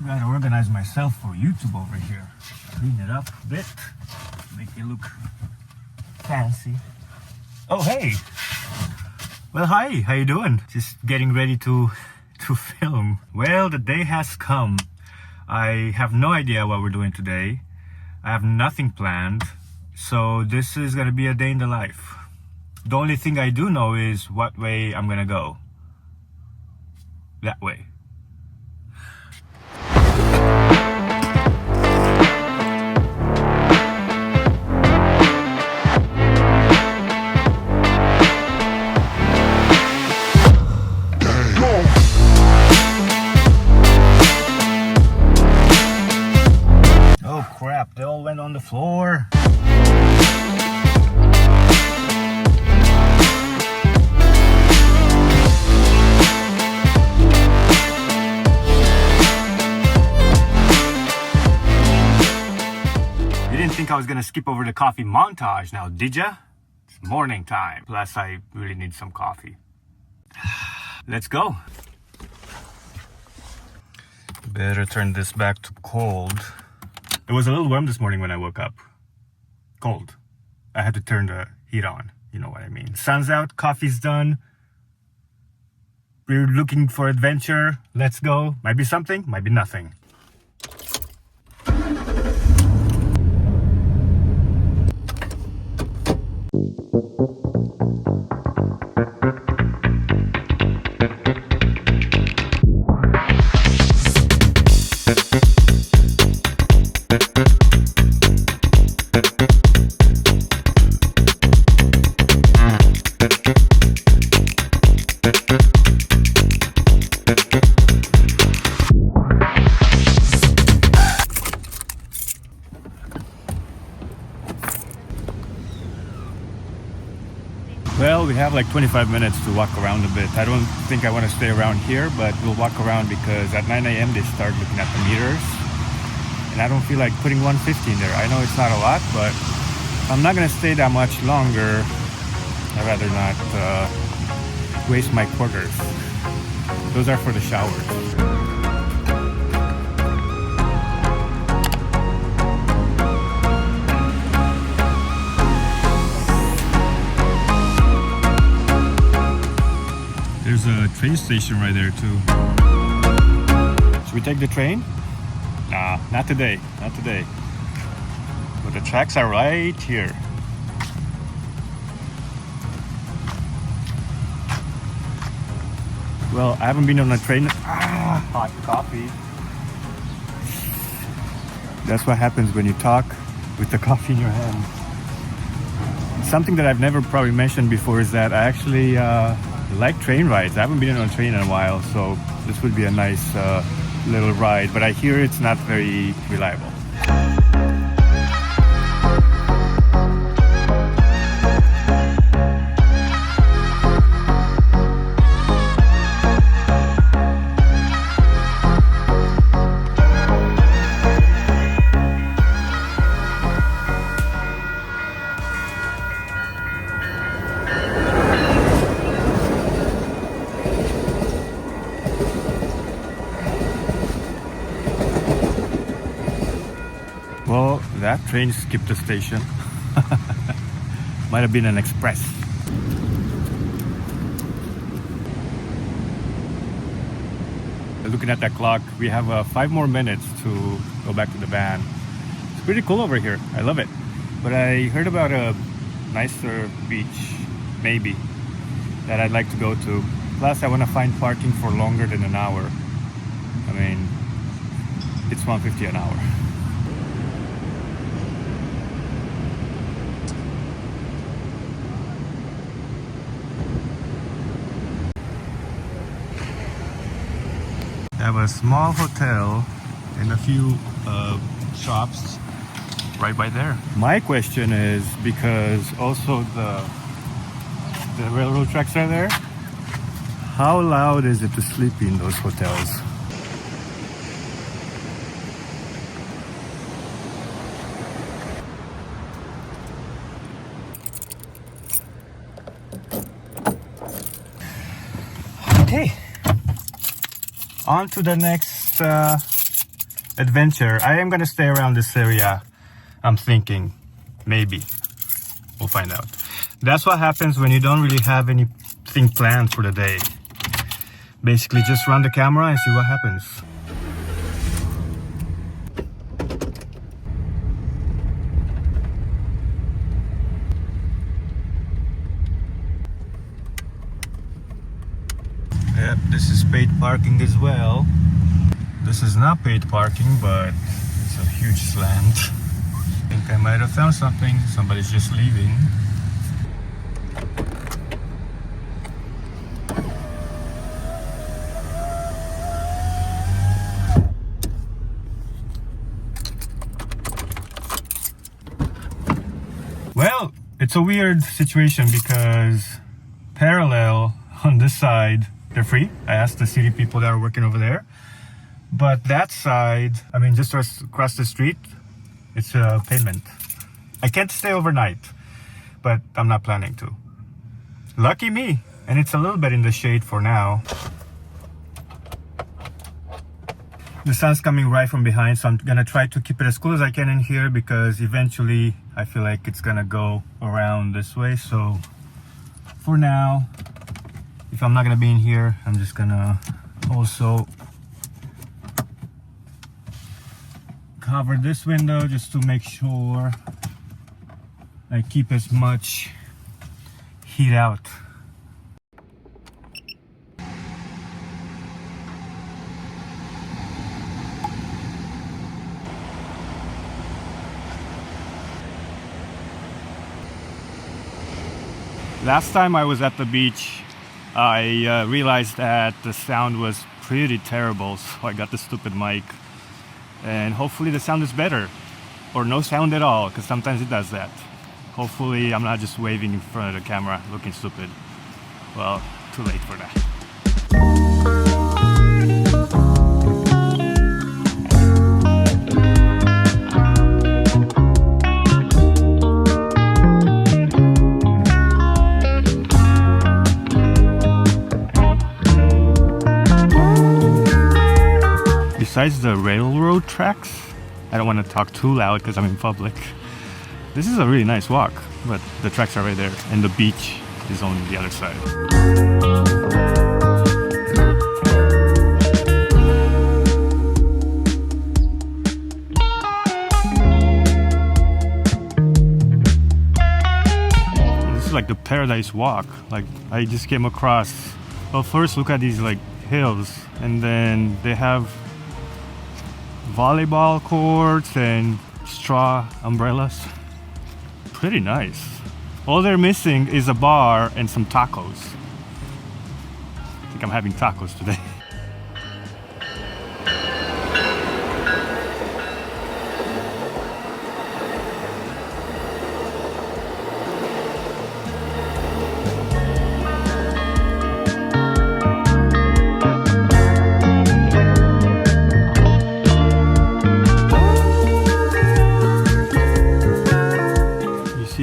Gotta organize myself for YouTube over here. Clean it up a bit, make it look fancy. Oh hey! Well hi, how you doing? Just getting ready to film. Well, the day has come. I have no idea what we're doing today. I have nothing planned. So this is gonna be a day in the life. The only thing I do know is what way I'm gonna go. That way. Oh crap, they all went on the floor. You didn't think I was gonna skip over the coffee montage now, did ya? It's morning time. Plus, I really need some coffee. Let's go. Better turn this back to cold. It was a little warm this morning when I woke up. Cold. I had to turn the heat on. You know what I mean. Sun's out, coffee's done. We're looking for adventure. Let's go. Might be something, might be nothing. Well, we have like 25 minutes to walk around a bit. I don't think I want to stay around here, but we'll walk around because at 9 a.m. they start looking at the meters. And I don't feel like putting 150 in there. I know it's not a lot, but I'm not going to stay that much longer. I'd rather not waste my quarters. Those are for the showers. There's a train station right there too. Should we take the train? Nah, not today, not today. But the tracks are right here. Well, I haven't been on a train. Hot coffee. That's what happens when you talk with the coffee in your hand. Something that I've never probably mentioned before is that I actually like train rides. I haven't been on a train in a while, so this would be a nice little ride, but I hear it's not very reliable. Well, that train skipped the station. Might have been an express. Looking at that clock, we have 5 more minutes to go back to the van. It's pretty cool over here. I love it. But I heard about a nicer beach, maybe, that I'd like to go to. Plus, I want to find parking for longer than an hour. I mean, it's $150 an hour. I have a small hotel and a few shops right by there. My question is, because also the railroad tracks are there, how loud is it to sleep in those hotels? Okay, on to the next adventure, I am gonna stay around this area. I'm thinking, maybe. We'll find out. That's what happens when you don't really have anything planned for the day. Basically, just run the camera and see what happens. Yep, this is paid parking as well. This is not paid parking, but it's a huge slant. I think I might have found something. Somebody's just leaving. Well, it's a weird situation because parallel on this side, they're free. I asked the city people that are working over there. But that side, I mean, just across the street, it's a payment. I can't stay overnight, but I'm not planning to. Lucky me. And it's a little bit in the shade for now. The sun's coming right from behind, so I'm gonna try to keep it as cool as I can in here because eventually I feel like it's gonna go around this way. So for now, if I'm not gonna be in here, I'm just gonna also cover this window just to make sure I keep as much heat out. Last time I was at the beach, I realized that the sound was pretty terrible, so I got the stupid mic. And hopefully the sound is better, or no sound at all, because sometimes it does that. Hopefully I'm not just waving in front of the camera looking stupid. Well, too late for that. Besides the railroad tracks, I don't want to talk too loud because I'm in public. This is a really nice walk, but the tracks are right there and the beach is on the other side. This is like the paradise walk. Like I just came across, well, first look at these like hills, and then they have volleyball courts and straw umbrellas. Pretty nice. All they're missing is a bar and some tacos. I think I'm having tacos today.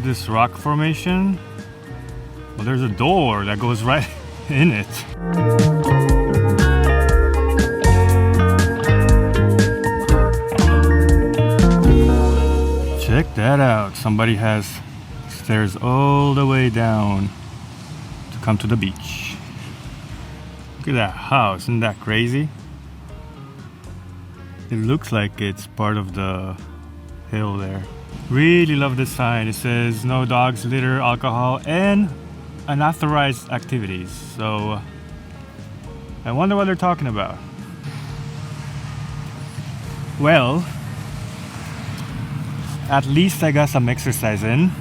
This rock formation, well, there's a door that goes right in it. Check that out. Somebody has stairs all the way down to come to the beach. Look at that house. Isn't that crazy? It looks like it's part of the hill there. Really love this sign. It says no dogs, litter, alcohol, and unauthorized activities. So I wonder what they're talking about. Well, at least I got some exercise in.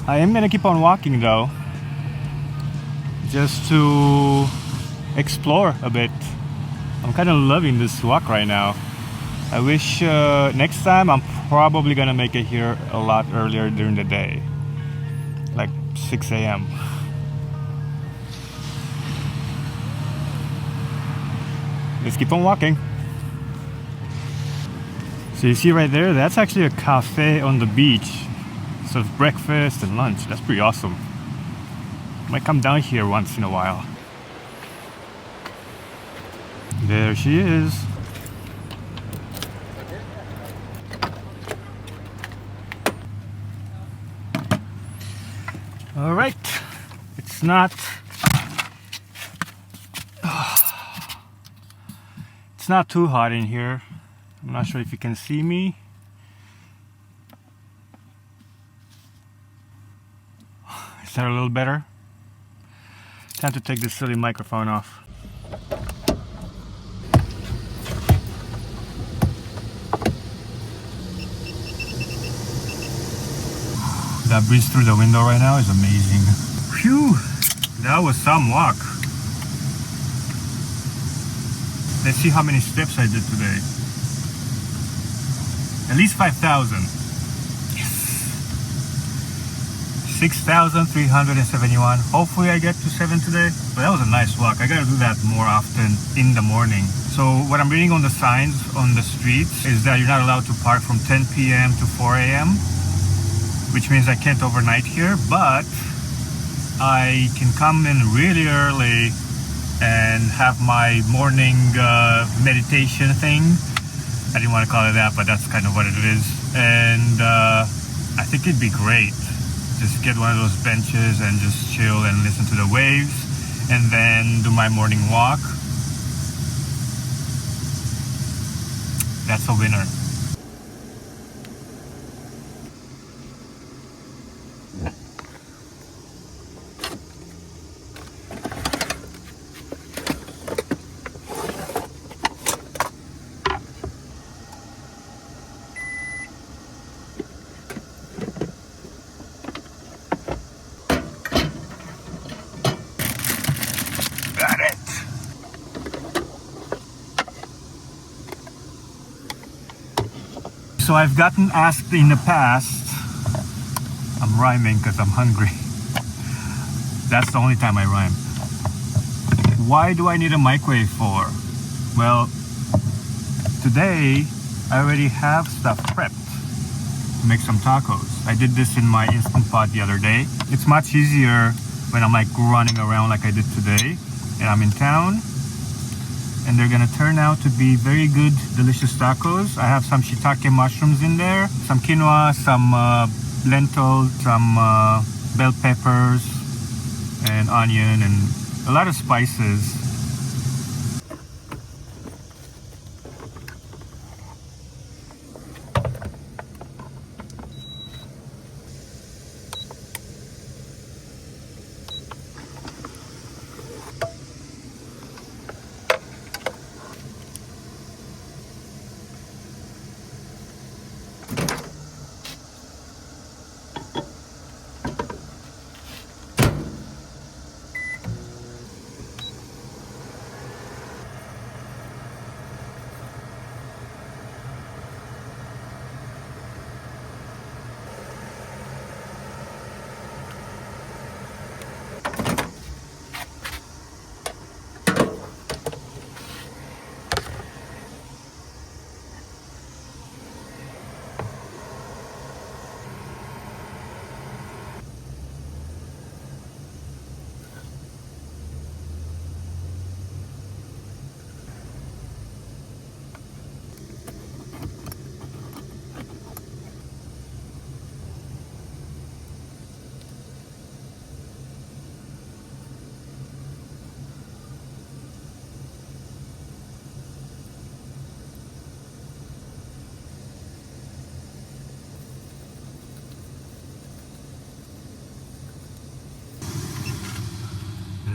I am gonna keep on walking though, just to explore a bit. I'm kind of loving this walk right now. I wish next time I'm probably gonna make it here a lot earlier during the day, like 6 a.m. Let's keep on walking. So you see right there, that's actually a cafe on the beach. Serves breakfast and lunch. That's pretty awesome. Might come down here once in a while. There she is. All right, it's not too hot in here. I'm not sure if you can see me. Is that a little better? Time to take this silly microphone off. That breeze through the window right now is amazing. Phew, that was some walk. Let's see how many steps I did today. At least 5,000. Yes. 6,371. Hopefully I get to 7 today. But that was a nice walk. I gotta do that more often in the morning. So what I'm reading on the signs on the streets is that you're not allowed to park from 10 p.m. to 4 a.m. which means I can't overnight here, but I can come in really early and have my morning meditation thing. I didn't want to call it that, but that's kind of what it is. And I think it'd be great. Just get one of those benches and just chill and listen to the waves and then do my morning walk. That's a winner. So I've gotten asked in the past, I'm rhyming because I'm hungry. That's the only time I rhyme. Why do I need a microwave for? Well, today I already have stuff prepped to make some tacos. I did this in my Instant Pot the other day. It's much easier when I'm like running around like I did today and I'm in town. And they're gonna turn out to be very good, delicious tacos. I have some shiitake mushrooms in there, some quinoa, some lentils, some bell peppers, and onion, and a lot of spices.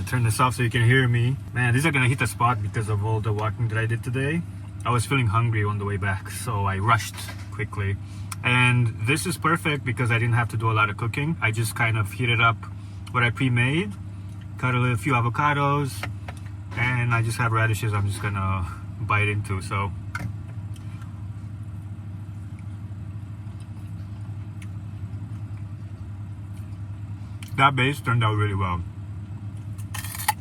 Turn this off so you can hear me. Man, these are gonna hit the spot because of all the walking that I did today. I was feeling hungry on the way back, so I rushed quickly. And this is perfect because I didn't have to do a lot of cooking. I just kind of heated up what I pre-made, cut a few avocados, and I just have radishes I'm just gonna bite into. So that base turned out really well.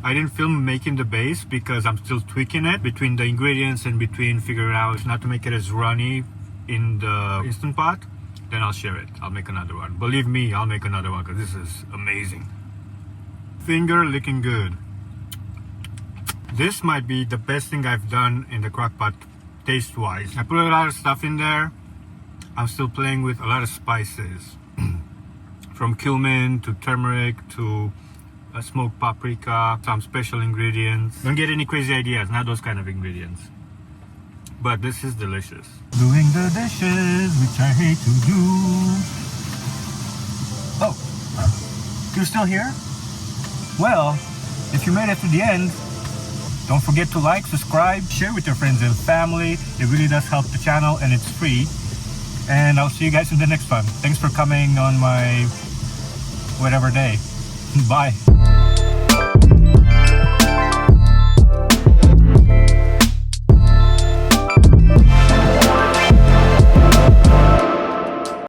I didn't film making the base because I'm still tweaking it between the ingredients and between figuring out not to make it as runny in the Instant Pot. Then I'll share it. I'll make another one. Believe me, I'll make another one because this is amazing. Finger licking good. This might be the best thing I've done in the crock pot taste wise. I put a lot of stuff in there. I'm still playing with a lot of spices. From cumin to turmeric to smoked paprika, some special ingredients. Don't get any crazy ideas, not those kind of ingredients. But this is delicious. Doing the dishes, which I hate to do. Oh, you're still here? Well, if you made it to the end, don't forget to like, subscribe, share with your friends and family. It really does help the channel and it's free. And I'll see you guys in the next one. Thanks for coming on my whatever day. Bye.